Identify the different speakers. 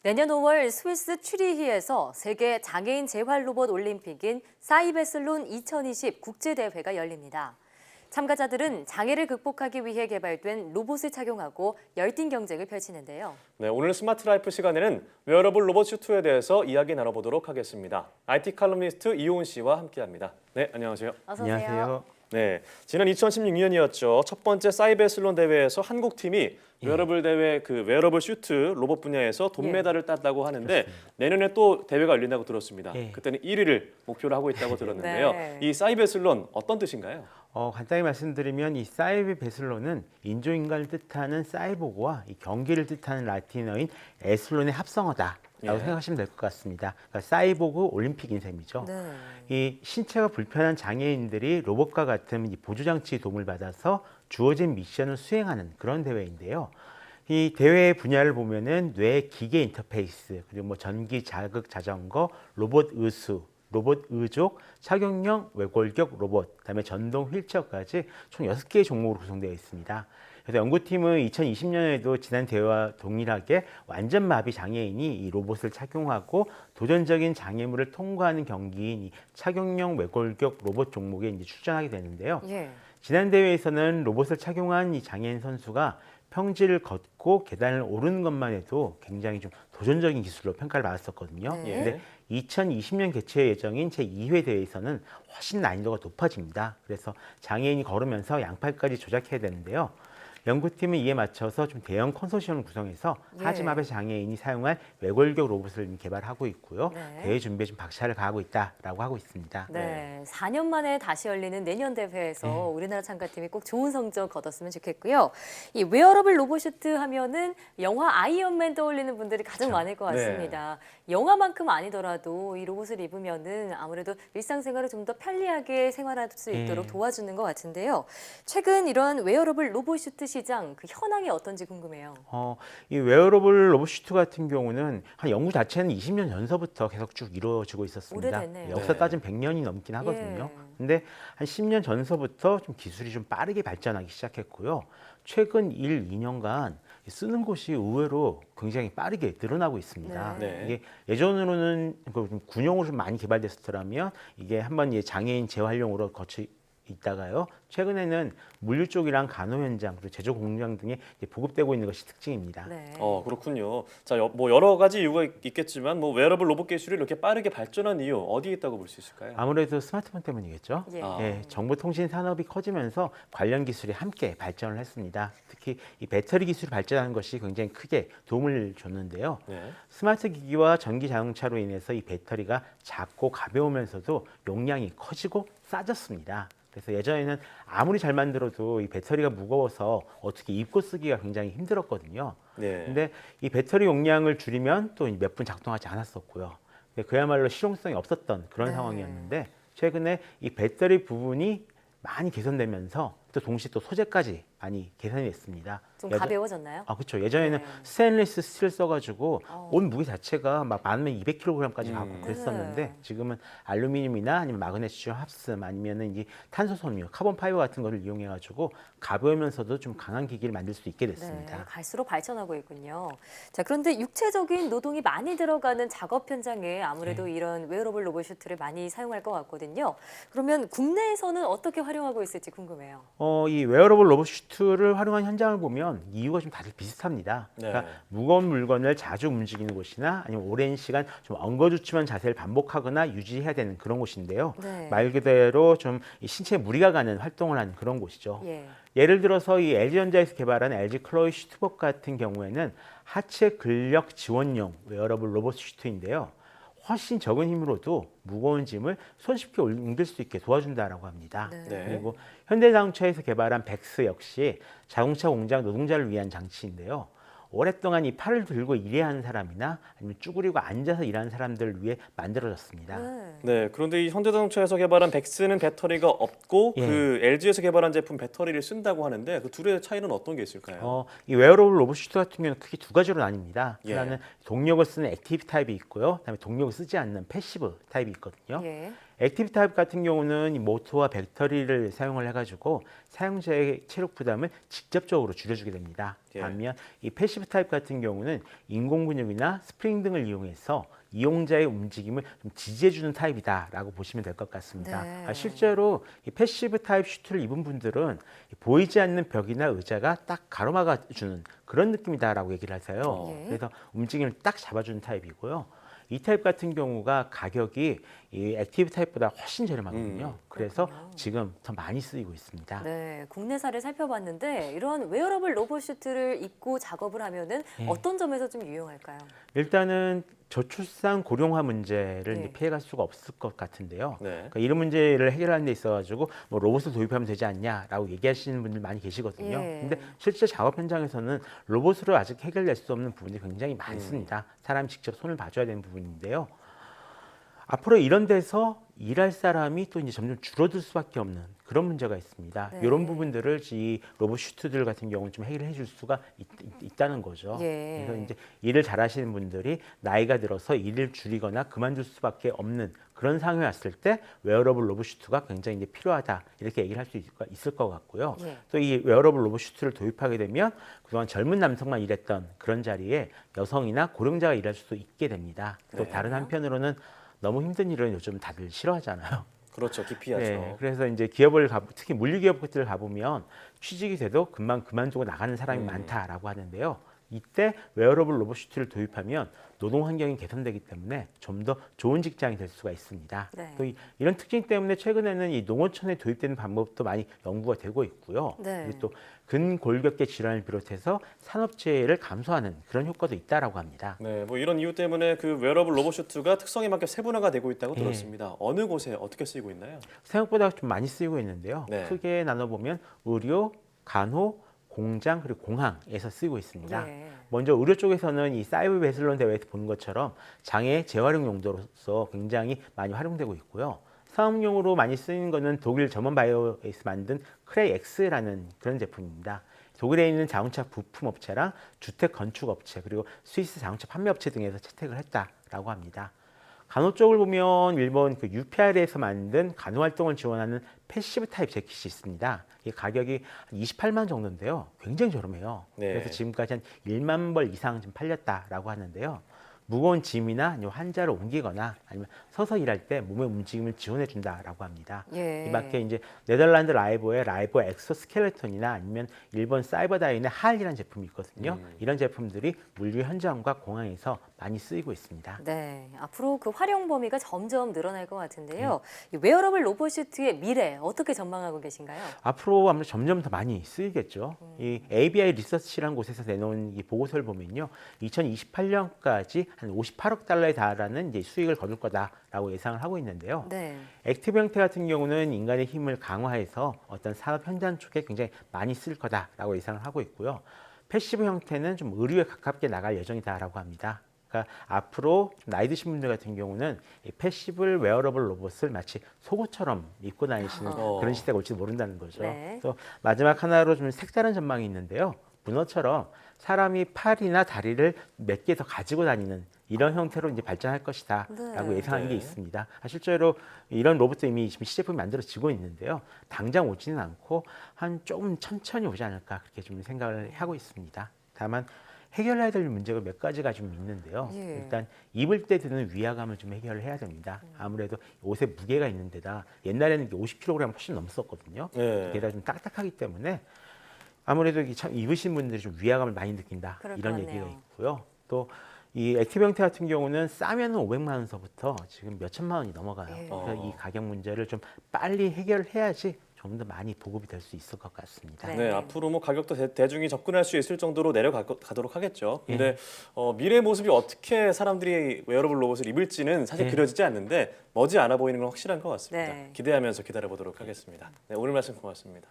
Speaker 1: 내년 5월 스위스 취리히에서 세계 장애인 재활 로봇 올림픽인 사이베슬론 2020 국제대회가 열립니다. 참가자들은 장애를 극복하기 위해 개발된 로봇을 착용하고 열띤 경쟁을 펼치는데요.
Speaker 2: 네, 오늘 스마트 라이프 시간에는 웨어러블 로봇 슈트에 대해서 이야기 나눠보도록 하겠습니다. IT 칼럼니스트 이호은 씨와 함께합니다. 네, 안녕하세요.
Speaker 1: 어서 오세요.
Speaker 3: 안녕하세요.
Speaker 2: 네, 지난 2016년이었죠. 첫 번째 사이베슬론 대회에서 한국 팀이 웨어러블 대회 웨어러블 슈트 로봇 분야에서 돈메달을 땄다고 하는데
Speaker 3: 그렇습니다.
Speaker 2: 내년에 또 대회가 열린다고 들었습니다.
Speaker 3: 예.
Speaker 2: 그때는 1위를 목표로 하고 있다고 들었는데요.
Speaker 1: 네.
Speaker 2: 이 사이베슬론 어떤 뜻인가요?
Speaker 3: 간단히 말씀드리면 이 사이베슬론은 인조인간을 뜻하는 사이보그와 이 경기를 뜻하는 라틴어인 에슬론의 합성어다라고
Speaker 2: 예.
Speaker 3: 생각하시면 될 것 같습니다. 그러니까 사이보그 올림픽인 셈이죠.
Speaker 1: 네.
Speaker 3: 이 신체가 불편한 장애인들이 로봇과 같은 이 보조장치 도움을 받아서 주어진 미션을 수행하는 그런 대회인데요. 이 대회의 분야를 보면은 뇌 기계 인터페이스, 그리고 뭐 전기 자극 자전거, 로봇 의수, 로봇 의족, 착용형 외골격 로봇, 그다음에 전동 휠체어까지 총 6개의 종목으로 구성되어 있습니다. 그래서 연구팀은 2020년에도 지난 대회와 동일하게 완전 마비 장애인이 이 로봇을 착용하고 도전적인 장애물을 통과하는 경기인 이 착용형 외골격 로봇 종목에 이제 출전하게 되는데요.
Speaker 1: 예.
Speaker 3: 지난 대회에서는 로봇을 착용한 이 장애인 선수가 평지를 걷고 계단을 오르는 것만 해도 굉장히 좀 도전적인 기술로 평가를 받았었거든요.
Speaker 1: 네.
Speaker 3: 근데 2020년 개최 예정인 제2회 대회에서는 훨씬 난이도가 높아집니다. 그래서 장애인이 걸으면서 양팔까지 조작해야 되는데요. 연구팀은 이에 맞춰서 좀 대형 컨소시엄을 구성해서
Speaker 1: 예.
Speaker 3: 하지마비 장애인이 사용할 외골격 로봇을 개발하고 있고요.
Speaker 1: 네.
Speaker 3: 대회 준비에 좀 박차를 가하고 있다라고 하고 있습니다.
Speaker 1: 네, 4년 만에 다시 열리는 내년 대회에서
Speaker 3: 네.
Speaker 1: 우리나라 참가팀이 꼭 좋은 성적 거뒀으면 좋겠고요. 이 웨어러블 로봇 슈트 하면은 영화 아이언맨 떠올리는 분들이 가장 많을 것 같습니다. 영화만큼 아니더라도 이 로봇을 입으면은 아무래도 일상생활을 좀 더 편리하게 생활할 수 있도록 도와주는 것 같은데요. 최근 이런 웨어러블 로봇 슈트 시장 그 현황이 어떤지 궁금해요.
Speaker 3: 이 웨어러블 로봇 슈트 같은 경우는 한 연구 자체는 20년 전서부터 계속 쭉 이루어지고 있었습니다.
Speaker 1: 오래됐네요.
Speaker 3: 역사 따지면 100년이 넘긴 하거든요.
Speaker 1: 예.
Speaker 3: 근데 한 10년 전서부터 좀 기술이 좀 빠르게 발전하기 시작했고요. 최근 1, 2년간 쓰는 곳이 의외로 굉장히 빠르게 늘어나고 있습니다.
Speaker 1: 네.
Speaker 3: 이게 예전으로는 좀 군용으로 좀 많이 개발됐었더라면 이게 한번 장애인 재활용으로 거쳐 있다가요. 최근에는 물류 쪽이랑 간호 현장 그리고 제조 공장 등에 보급되고 있는 것이 특징입니다.
Speaker 1: 네.
Speaker 2: 그렇군요. 자, 뭐 여러 가지 이유가 있겠지만 뭐 웨어러블 로봇 기술이 이렇게 빠르게 발전한 이유 어디에 있다고 볼 수 있을까요?
Speaker 3: 아무래도 스마트폰 때문이겠죠.
Speaker 1: 예.
Speaker 3: 예, 정보통신 산업이 커지면서 관련 기술이 함께 발전을 했습니다. 특히 이 배터리 기술이 발전하는 것이 굉장히 크게 도움을 줬는데요.
Speaker 2: 네.
Speaker 3: 스마트 기기와 전기 자동차로 인해서 이 배터리가 작고 가벼우면서도 용량이 커지고 싸졌습니다. 그래서 예전에는 아무리 잘 만들어도 이 배터리가 무거워서 어떻게 입고 쓰기가 굉장히 힘들었거든요.
Speaker 2: 네.
Speaker 3: 근데 이 배터리 용량을 줄이면 또 몇 분 작동하지 않았었고요. 그야말로 실용성이 없었던 그런
Speaker 1: 네.
Speaker 3: 상황이었는데 최근에 이 배터리 부분이 많이 개선되면서 또 동시에 또 소재까지 많이 개선이 됐습니다.
Speaker 1: 좀 가벼워졌나요?
Speaker 3: 그렇죠. 예전에는
Speaker 1: 네.
Speaker 3: 스테인리스 스틸 써가지고 온 무게 자체가 막 많으면 200kg까지 가고 그랬었는데
Speaker 1: 네.
Speaker 3: 지금은 알루미늄이나 아니면 마그네슘 합금 아니면은 이 탄소 섬유, 카본 파이버 같은 거를 이용해가지고 가벼우면서도 좀 강한 기기를 만들 수 있게 됐습니다.
Speaker 1: 네, 갈수록 발전하고 있군요. 자, 그런데 육체적인 노동이 많이 들어가는 작업 현장에 아무래도
Speaker 3: 네.
Speaker 1: 이런 웨어러블 로봇 슈트를 많이 사용할 것 같거든요. 그러면 국내에서는 어떻게 활용하고 있을지 궁금해요.
Speaker 3: 이 웨어러블 로봇 슈트를 활용한 현장을 보면 이유가 좀 다들 비슷합니다.
Speaker 2: 네.
Speaker 3: 그러니까 무거운 물건을 자주 움직이는 곳이나 아니면 오랜 시간 좀 엉거주춤한 자세를 반복하거나 유지해야 되는 그런 곳인데요.
Speaker 1: 네.
Speaker 3: 말 그대로 좀 이 신체에 무리가 가는 활동을 하는 그런 곳이죠.
Speaker 1: 예.
Speaker 3: 예를 들어서 이 LG전자에서 개발한 LG 클로이 슈트복 같은 경우에는 하체 근력 지원용 웨어러블 로봇 슈트인데요. 훨씬 적은 힘으로도 무거운 짐을 손쉽게 옮길 수 있게 도와준다라고 합니다.
Speaker 1: 네.
Speaker 2: 네.
Speaker 3: 그리고 현대자동차에서 개발한 벡스 역시 자동차 공장 노동자를 위한 장치인데요. 오랫동안 이 팔을 들고 일해야 하는 사람이나 아니면 쭈그리고 앉아서 일하는 사람들을 위해 만들어졌습니다.
Speaker 1: 네.
Speaker 2: 네, 그런데 이 현대자동차에서 개발한 벡스는 배터리가 없고
Speaker 3: 예.
Speaker 2: 그 LG에서 개발한 제품 배터리를 쓴다고 하는데 그 둘의 차이는 어떤 게 있을까요?
Speaker 3: 이 웨어러블 로봇 슈트 같은 경우는 크게 두 가지로 나뉩니다.
Speaker 2: 예.
Speaker 3: 하나는 동력을 쓰는 액티브 타입이 있고요. 그다음에 동력을 쓰지 않는 패시브 타입이 있거든요.
Speaker 1: 예.
Speaker 3: 액티브 타입 같은 경우는 이 모터와 배터리를 사용을 해가지고 사용자의 체력 부담을 직접적으로 줄여주게 됩니다.
Speaker 2: 예.
Speaker 3: 반면 이 패시브 타입 같은 경우는 인공 근육이나 스프링 등을 이용해서 이용자의 움직임을 좀 지지해주는 타입이다라고 보시면 될 것 같습니다.
Speaker 1: 네.
Speaker 3: 실제로 이 패시브 타입 슈트를 입은 분들은 보이지 않는 벽이나 의자가 딱 가로막아주는 그런 느낌이다라고 얘기를 하세요.
Speaker 1: 예.
Speaker 3: 그래서 움직임을 딱 잡아주는 타입이고요. 이 타입 같은 경우가 가격이 이 액티브 타입보다 훨씬 저렴하거든요. 그래서
Speaker 1: 그렇군요.
Speaker 3: 지금 더 많이 쓰이고 있습니다.
Speaker 1: 네, 국내사를 살펴봤는데 이런 웨어러블 로봇 슈트를 입고 작업을 하면은
Speaker 3: 예.
Speaker 1: 어떤 점에서 좀 유용할까요?
Speaker 3: 일단은 저출산 고령화 문제를
Speaker 1: 네.
Speaker 3: 이제 피해갈 수가 없을 것 같은데요.
Speaker 2: 네.
Speaker 3: 그러니까 이런 문제를 해결하는 데 있어가지고 뭐 로봇을 도입하면 되지 않냐라고 얘기하시는 분들 많이 계시거든요.
Speaker 1: 예.
Speaker 3: 근데 실제 작업 현장에서는 로봇으로 아직 해결될 수 없는 부분이 굉장히 많습니다. 사람이 직접 손을 봐줘야 되는 부분인데요. 앞으로 이런 데서 일할 사람이 또 이제 점점 줄어들 수밖에 없는 그런 문제가 있습니다.
Speaker 1: 네.
Speaker 3: 이런 부분들을 이 로봇 슈트들 같은 경우는 좀 해결해 줄 수가 있다는 거죠.
Speaker 1: 예.
Speaker 3: 그래서 이제 일을 잘하시는 분들이 나이가 들어서 일을 줄이거나 그만둘 수밖에 없는 그런 상황에 왔을 때 웨어러블 로봇 슈트가 굉장히 이제 필요하다 이렇게 얘기를 할 수 있을 것 같고요.
Speaker 1: 예.
Speaker 3: 또 이 웨어러블 로봇 슈트를 도입하게 되면 그동안 젊은 남성만 일했던 그런 자리에 여성이나 고령자가 일할 수도 있게 됩니다. 또
Speaker 2: 네.
Speaker 3: 다른 한편으로는 너무 힘든 일은 요즘 다들 싫어하잖아요.
Speaker 2: 그렇죠. 기피하죠.
Speaker 3: 네, 그래서 이제 기업을 특히 물리기업들을 가보면 취직이 돼도 금방 그만두고 나가는 사람이 많다라고 하는데요. 이때 웨어러블 로봇 슈트를 도입하면 노동 환경이 개선되기 때문에 좀 더 좋은 직장이 될 수가 있습니다.
Speaker 1: 네.
Speaker 3: 또 이런 특징 때문에 최근에는 이 농어촌에 도입되는 방법도 많이 연구가 되고 있고요.
Speaker 1: 네.
Speaker 3: 그리고 또 근골격계 질환을 비롯해서 산업재해를 감소하는 그런 효과도 있다라고 합니다.
Speaker 2: 네, 뭐 이런 이유 때문에 그 웨어러블 로봇 슈트가 특성에 맞게 세분화가 되고 있다고
Speaker 3: 예.
Speaker 2: 들었습니다. 어느 곳에 어떻게 쓰이고 있나요?
Speaker 3: 생각보다 좀 많이 쓰이고 있는데요.
Speaker 2: 네.
Speaker 3: 크게 나눠보면 의료, 간호, 공장 그리고 공항에서 쓰이고 있습니다.
Speaker 1: 예.
Speaker 3: 먼저 의료 쪽에서는 이 사이버 베슬론 대회에서 보는 것처럼 장애 재활용 용도로서 굉장히 많이 활용되고 있고요. 사업용으로 많이 쓰이는 것은 독일 전문 바이오에서 만든 크레이엑스라는 그런 제품입니다. 독일에 있는 자동차 부품 업체랑 주택 건축 업체 그리고 스위스 자동차 판매 업체 등에서 채택을 했다라고 합니다. 간호 쪽을 보면 일본 그 UPR에서 만든 간호 활동을 지원하는 패시브 타입 재킷이 있습니다. 이 가격이 한 28만 정도인데요. 굉장히 저렴해요.
Speaker 2: 네.
Speaker 3: 그래서 지금까지 한 1만 벌 이상 좀 팔렸다라고 하는데요. 무거운 짐이나 아니면 환자를 옮기거나 아니면 서서 일할 때 몸의 움직임을 지원해 준다라고 합니다.
Speaker 1: 예.
Speaker 3: 이 밖에 이제 네덜란드 라이보의 라이보 엑소스켈레톤이나 아니면 일본 사이버다인의 할이라는 제품이 있거든요. 이런 제품들이 물류 현장과 공항에서 많이 쓰이고 있습니다.
Speaker 1: 네, 앞으로 그 활용 범위가 점점 늘어날 것 같은데요. 이 웨어러블 로봇 슈트의 미래 어떻게 전망하고 계신가요?
Speaker 3: 앞으로 아무래도 점점 더 많이 쓰이겠죠. 이 ABI 리서치라는 곳에서 내놓은 이 보고서를 보면요, 2028년까지 한 58억 달러에 달하는 이제 수익을 거둘 거다라고 예상을 하고 있는데요.
Speaker 1: 네.
Speaker 3: 액티브 형태 같은 경우는 인간의 힘을 강화해서 어떤 산업 현장 쪽에 굉장히 많이 쓸 거다라고 예상을 하고 있고요. 패시브 형태는 좀 의료에 가깝게 나갈 예정이다라고 합니다. 그러니까 앞으로 나이 드신 분들 같은 경우는 이 패시블 웨어러블 로봇을 마치 속옷처럼 입고 다니시는 그런 시대가 올지도 모른다는 거죠.
Speaker 1: 네.
Speaker 3: 또 마지막 하나로 좀 색다른 전망이 있는데요. 문어처럼 사람이 팔이나 다리를 몇 개 더 가지고 다니는 이런 형태로 이제 발전할 것이다라고
Speaker 1: 네.
Speaker 3: 예상하는 게
Speaker 2: 네.
Speaker 3: 있습니다. 실제로 이런 로봇도 이미 지금 시제품이 만들어지고 있는데요. 당장 오지는 않고 한 조금 천천히 오지 않을까 그렇게 좀 생각을 하고 있습니다. 다만 해결해야 될 문제가 몇 가지가 좀 있는데요.
Speaker 1: 예.
Speaker 3: 일단 입을 때 드는 위화감을 좀 해결을 해야 됩니다. 아무래도 옷에 무게가 있는 데다 옛날에는 50kg 훨씬 넘었었거든요.
Speaker 2: 네.
Speaker 3: 게다가 좀 딱딱하기 때문에 아무래도 참 입으신 분들이 좀 위화감을 많이 느낀다
Speaker 1: 그럴
Speaker 3: 이런
Speaker 1: 것
Speaker 3: 얘기가
Speaker 1: 같네요.
Speaker 3: 있고요. 또 이 액티브 형태 같은 경우는 싸면 500만 원서부터 지금 몇 천만 원이 넘어가요.
Speaker 1: 예.
Speaker 3: 그래서 이 가격 문제를 좀 빨리 해결해야지 좀 더 많이 보급이 될 수 있을 것 같습니다.
Speaker 1: 네.
Speaker 2: 네, 앞으로 뭐 가격도 대중이 접근할 수 있을 정도로 내려가도록 하겠죠. 근데 미래 모습이 어떻게 사람들이 웨어러블 로봇을 입을지는 사실
Speaker 3: 네.
Speaker 2: 그려지지 않는데 머지않아 보이는 건 확실한 것 같습니다.
Speaker 1: 네.
Speaker 2: 기대하면서 기다려보도록 하겠습니다. 네, 오늘 말씀 고맙습니다.